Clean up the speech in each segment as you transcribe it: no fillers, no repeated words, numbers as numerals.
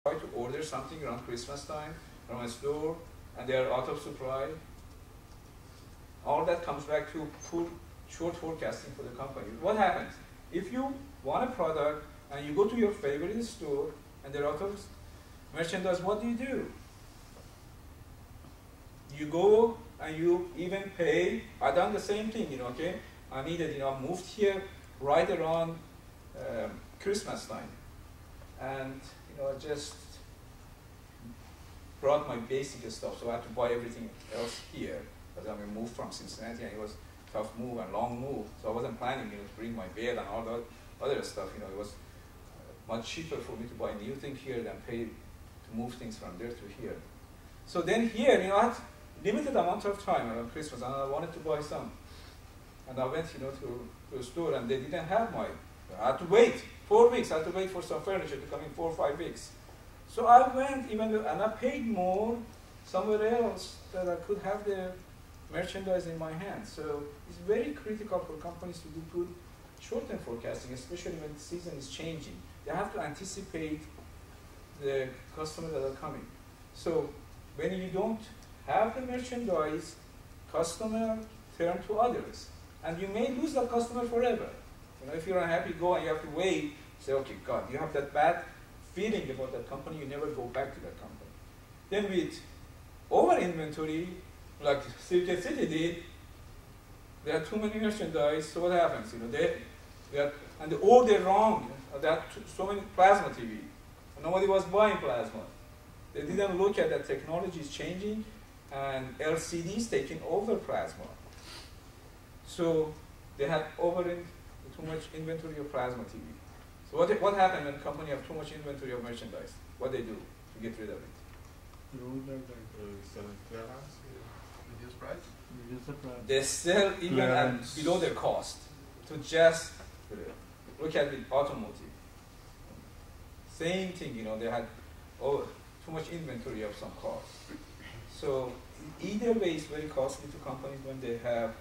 try to order something around Christmas time from a store and they are out of supply. All that comes back to poor, short forecasting for the company. What happens? If you want a product and you go to your favorite store and they're out of merchandise, what do? You go and you even pay. I done the same thing, you know, okay? I needed, you know, I moved here right around Christmas time. And, you know, I just brought my basic stuff, so I had to buy everything else here. Because I moved from Cincinnati and it was a tough move and long move. So I wasn't planning, you know, to bring my bed and all that other stuff. You know, it was much cheaper for me to buy new things here than pay to move things from there to here. So then here, you know, I had limited amount of time around Christmas and I wanted to buy some. And I went, you know, to a store and they didn't have I had to wait 4 weeks. I had to wait for some furniture to come in 4 or 5 weeks. So I went and I paid more somewhere else that I could have the merchandise in my hands. So it's very critical for companies to do good short-term forecasting, especially when the season is changing. They have to anticipate the customers that are coming. So when you don't have the merchandise, customer turn to others. And you may lose that customer forever. You know, if you're unhappy, go and you have to wait. Say, okay, God, you have that bad feeling about that company, you never go back to that company. Then with over-inventory, like Circuit City did, there are too many merchandise, so what happens? You know, and they order wrong. There are so many plasma TV. Nobody was buying plasma. They didn't look at that technology is changing and LCDs taking over plasma. So they had too much inventory of plasma TV. So what happened when a company have too much inventory of merchandise? What they do to get rid of it? Selling clearance, reduce price. Reduce the price. They sell even at below their cost to just look at the automotive. Same thing, you know, they had too much inventory of some cars. So either way, it's very costly to companies when they have.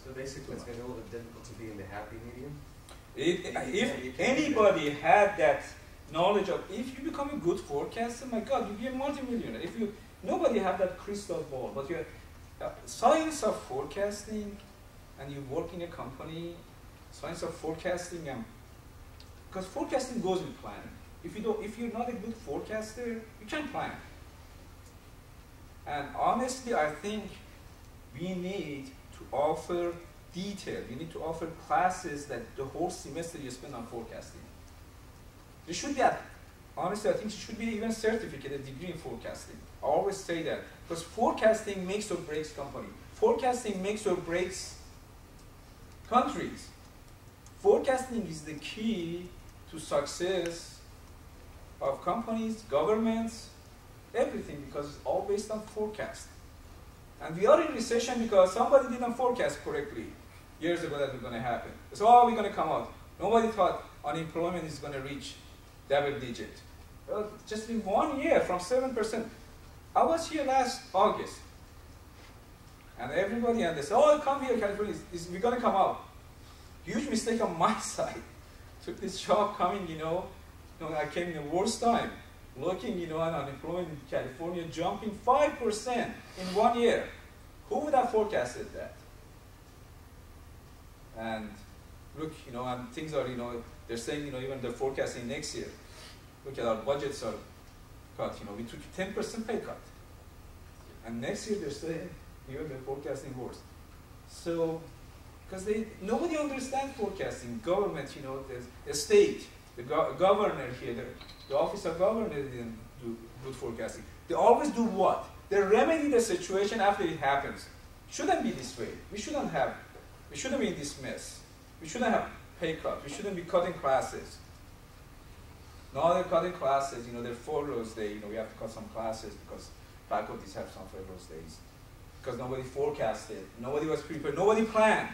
So basically, it's going to be a little bit difficult to be in the happy medium. If anybody had that knowledge of, if you become a good forecaster, my God, you'll be a multimillionaire. Nobody have that crystal ball, but you have science of forecasting, and you work in a company, science of forecasting, because forecasting goes with planning. If you're not a good forecaster, you can't plan. And honestly, I think we need to offer detail. We need to offer classes that the whole semester you spend on forecasting. There should be, honestly, I think there should be even certificate, a degree in forecasting. I always say that, because forecasting makes or breaks company. Forecasting makes or breaks countries. Forecasting is the key to success of companies, governments, everything, because it's all based on forecast. And we are in recession because somebody didn't forecast correctly years ago that was going to happen. So how are we going to come out? Nobody thought unemployment is going to reach double digit. Well, just in 1 year, from 7%. I was here last August. And everybody, and they said, oh, come here, California, we're going to come out. Huge mistake on my side. Took this job coming, you know, I came in the worst time. Looking, you know, at unemployment in California jumping 5% in 1 year. Who would have forecasted that? And look, you know, and things are, you know, they're saying, you know, even they're forecasting next year. Look at our budgets are cut, you know, we took a 10% pay cut. And next year they're saying, even they're forecasting worse. So, because nobody understands forecasting. Government, you know, the state, the governor here, the office of governor didn't do good forecasting. They always do what? They remedy the situation after it happens. Shouldn't be this way. We shouldn't be in this mess. We shouldn't have pay cuts. We shouldn't be cutting classes. Now they're cutting classes, you know, they're furloughs day, you know, we have to cut some classes because faculties have some furloughs days. Because nobody forecasted, nobody was prepared, nobody planned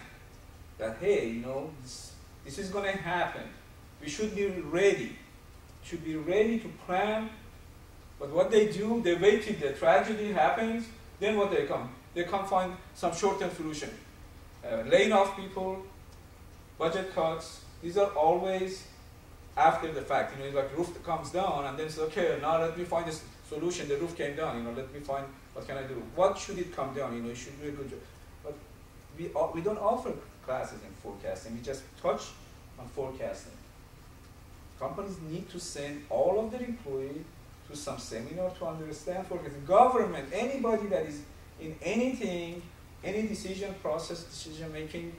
that, hey, you know, this is going to happen. We should be ready. Should be ready to plan. But what they do, they wait till the tragedy happens, then what they come? They come find some short-term solution. Laying off people, budget cuts, these are always after the fact. You know, like roof comes down, and then it's okay. Now let me find this solution. The roof came down. You know, let me find what can I do. What should it come down? You know, you should do a good job. But we don't offer classes in forecasting. We just touch on forecasting. Companies need to send all of their employees to some seminar to understand forecasting. Government, anybody that is in anything, any decision process, decision making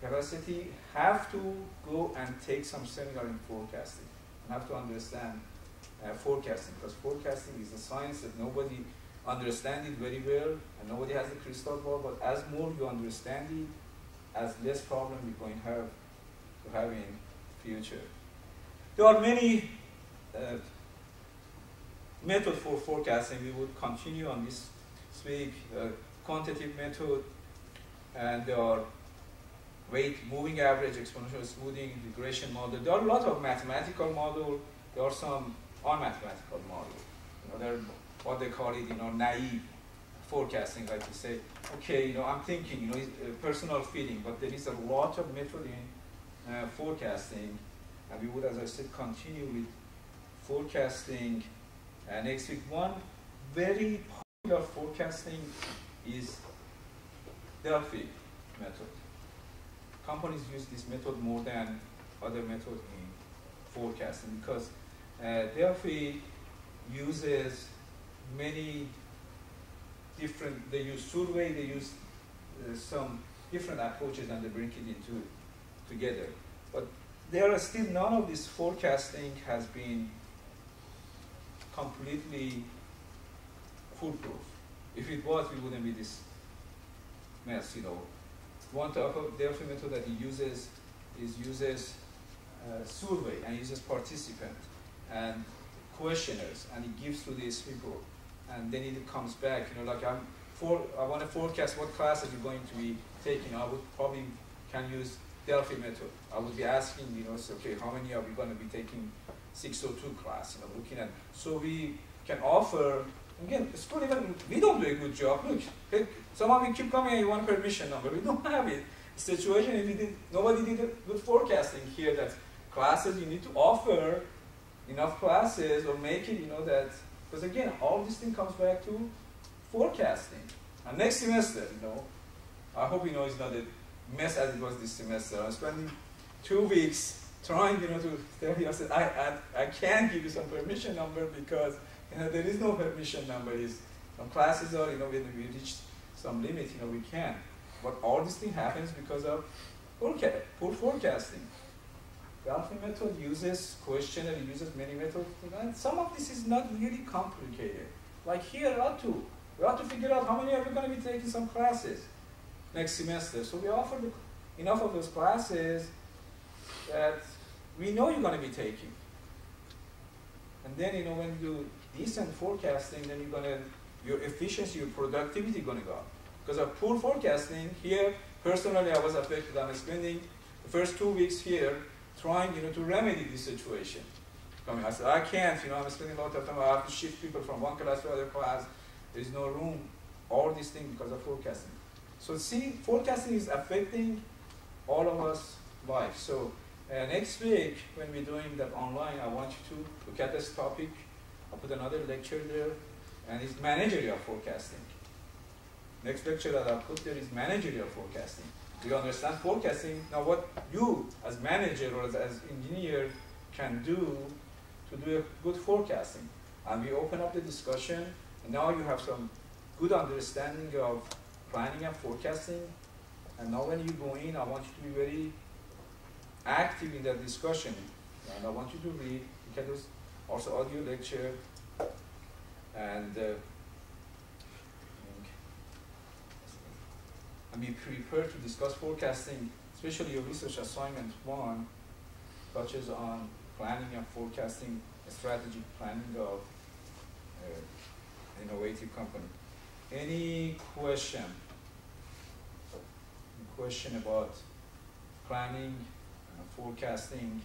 capacity, have to go and take some seminar in forecasting and have to understand forecasting, because forecasting is a science that nobody understands it very well and nobody has a crystal ball, but as more you understand it, as less problem you're going to have in future. There are many methods for forecasting. We would continue on this week. Quantitative method, and there are weight, moving average, exponential smoothing, regression model. There are a lot of mathematical models. There are some unmathematical models. You know, they're what they call it, you know, naive forecasting, like you say, okay, you know, I'm thinking, you know, personal feeling, but there is a lot of method in forecasting, and we would, as I said, continue with forecasting next week. One very popular forecasting is Delphi method. Companies use this method more than other methods in forecasting because Delphi uses many different, they use survey, they use some different approaches and they bring it into together. But there are still none of this forecasting has been completely foolproof. If it was, we wouldn't be this mess, you know. One type of Delphi method that he uses uses survey and uses participant and questionnaires, and he gives to these people, and then it comes back, you know, like I want to forecast what classes you're going to be taking. I would probably can use Delphi method. I would be asking, you know, so, okay, how many are we going to be taking 602 class, you know, looking at, so we can offer. Again, it's not even, we don't do a good job. Look, hey, some of you keep coming and you want permission number. We don't have it. Situation, if you did, nobody did a good forecasting here that classes, you need to offer enough classes or make it, you know, that, because again, all this thing comes back to forecasting. And next semester, you know, I hope you know it's not a mess as it was this semester. I'm spending 2 weeks trying, you know, to tell you, I said, I can't give you some permission number because you know, there is no permission number. Some classes are, you know, when we reach some limit, you know, we can. But all this thing happens because of poor forecasting. The Delphi method uses questionnaire, it uses many methods, and some of this is not really complicated. Like here, we ought to figure out how many are we going to be taking some classes next semester. So we offer enough of those classes that we know you're going to be taking. And then, you know, when you do decent forecasting, then your efficiency, your productivity is going to go up. Because of poor forecasting, here, personally, I was affected. I'm spending the first 2 weeks here trying, you know, to remedy this situation. I said, I can't, you know, I'm spending a lot of time. I have to shift people from one class to another class. There's no room. All these things because of forecasting. So see, forecasting is affecting all of us life. So next week, when we're doing that online, I want you to look at this topic. I'll put another lecture there, and it's managerial forecasting. Next lecture that I'll put there is managerial forecasting. You understand forecasting. Now what you, as manager or as engineer, can do to do a good forecasting. And we open up the discussion, and now you have some good understanding of planning and forecasting. And now when you go in, I want you to be very active in that discussion. And I want you to read, you can do also audio lecture, and be prepared to discuss forecasting, especially your research assignment 1 touches on planning and forecasting, strategic planning of innovative company. Any question? Any question about planning, forecasting?